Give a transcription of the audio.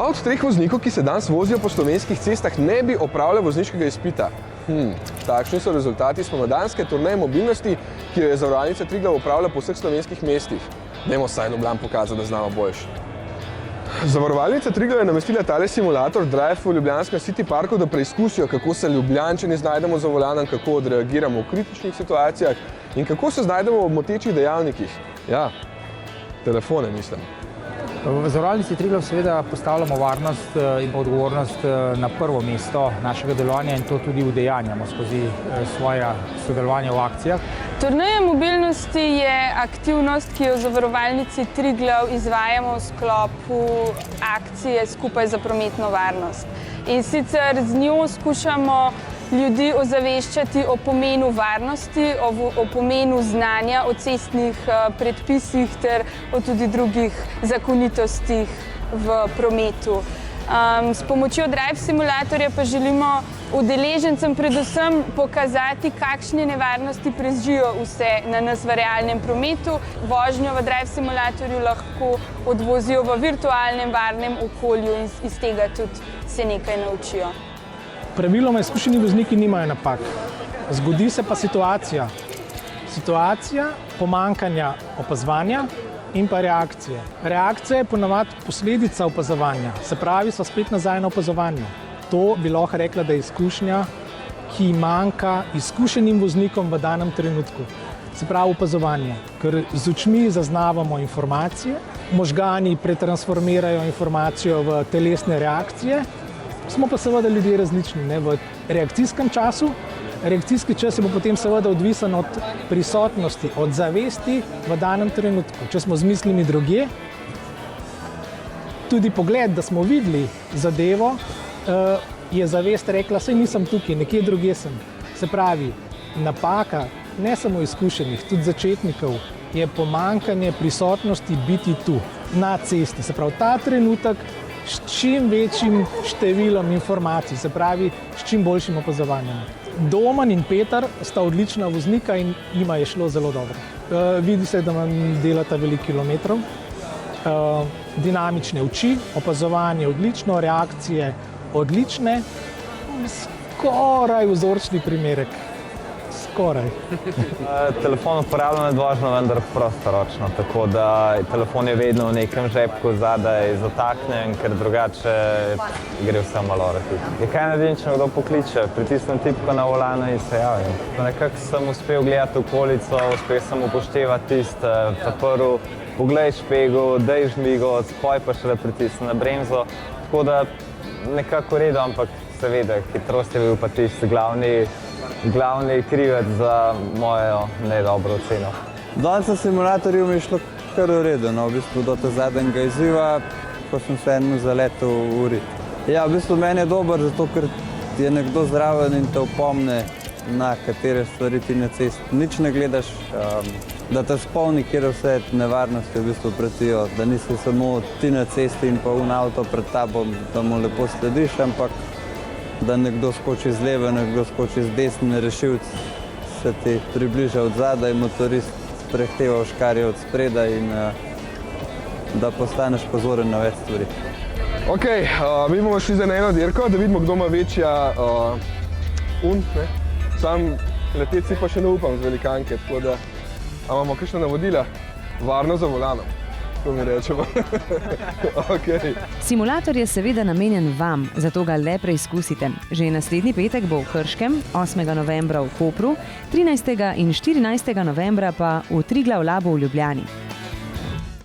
Dva od treh voznikov, ki se danes vozijo po slovenskih cestah, ne bi opravljali vozniškega izpita. Takšni so rezultati spomladanske turneje mobilnosti, ki jo je Zavarovalnica Triglav opravila po vseh slovenskih mestih. Dajmo vsaj Ljubljano pokazati, da znamo boljše. Zavarovalnica Triglav je namestila tale simulator Drive v ljubljanskem City Parku, da preizkusijo, kako se Ljubljančani znajdemo za volanom, kako odreagiramo v kritičnih situacijah in kako se znajdemo v motečih dejavnikih. Ja, telefone mislim. V Zavarovalnici Triglav seveda postavljamo varnost in odgovornost na prvo mesto našega delovanja in to tudi udejanjamo skozi svoje sodelovanje v akcijah. Turneja mobilnosti je aktivnost, ki jo v Zavarovalnici Triglav izvajamo v sklopu akcije Skupaj za prometno varnost. In sicer z njo skušamo ljudi ozaveščati o pomenu varnosti, o pomenu znanja, o cestnih predpisih ter o tudi drugih zakonitostih v prometu. S pomočjo Drive simulatorja pa želimo udeležencem predvsem pokazati, kakšne nevarnosti prežijo vse na nas v realnem prometu. Vožnjo v Drive simulatorju lahko odvozijo v virtualnem varnem okolju in iz tega tudi se nekaj naučijo. Praviloma izkušeni vozniki nimajo napak. Zgodi se pa situacija. Situacija pomanjkanja opazovanja in pa reakcije. Reakcija je ponavadi posledica opazovanja, se pravi, so spet nazaj na opazovanju. To bi lahko rekla, da je izkušnja, ki manjka izkušenim voznikom v danem trenutku. Se pravi opazovanje, ker z očmi zaznavamo informacije, možgani pretransformirajo informacijo v telesne reakcije, smo pa seveda ljudje različni, ne? V reakcijskem času. Reakcijski čas je potem seveda odvisen od prisotnosti, od zavesti v danem trenutku. Če smo z mislimi drugje, tudi pogled, da smo videli zadevo, je zavest rekla, saj nisem tukaj, nekje drugje sem. Se pravi, napaka ne samo izkušenih, tudi začetnikov, je pomanjkanje prisotnosti biti tu, na cesti. Se pravi, ta trenutek s čim večjim številom informacij, se pravi, s čim boljšim opazovanjem. Domen in Peter sta odlična voznika in jima je šlo zelo dobro. Vidi se, da delata veliko kilometrov, dinamične oči, opazovanje odlično, reakcije odlične, skoraj vzorčni primerek. Skoraj. Telefon uporabljam med vožnjo, vendar prostoročno, tako da telefon je vedno v nekem žepku zadaj zataknjen, ker drugače gre vse malo različno. Je kaj naredim, če nekdo pokliče, pritisnem tipko na volano in se javim. Nekako sem uspel gledati okolico, uspel sem upoštevati tisto, prvi poglej špegu, dej žmigoc, poj pa šele pritisnem na bremzo, tako da nekako v redu, ampak seveda hitrost je bil pa tisti glavni krivec za mojo nedobro oceno. Danes na simulatorju mi je šlo kar v redu, v bistvu do zadnjega izziva, ko sem se eno zaletel v uri. Ja, v bistvu meni je dober, zato ker je nekdo zraven in te opomne, na katere stvari ti na cesti. Nič ne gledaš, da te spomni, kjer vse nevarnosti v bistvu pretijo, da nisi samo ti na cesti in pa avto pred tabo, da mu lepo slediš, ampak da nekdo skoči z leve, nekdo skoči z desne, rešilc se ti približa od zadaj, motorist prehteva škarje od spredaj in da postaneš pozoren na več stvari. Ok, mi bomo šli za eno dirko, da vidimo, kdo ima večja Sam leteti pa še ne upam z velikanke, tako da imamo kakšna navodila? Varno za volanom. To mi rečemo. Okay. Simulator je seveda namenjen vam, zato ga le preizkusite. Že naslednji petek bo v Krškem, 8. novembra v Kopru, 13. in 14. novembra pa v Triglav Labu v Ljubljani.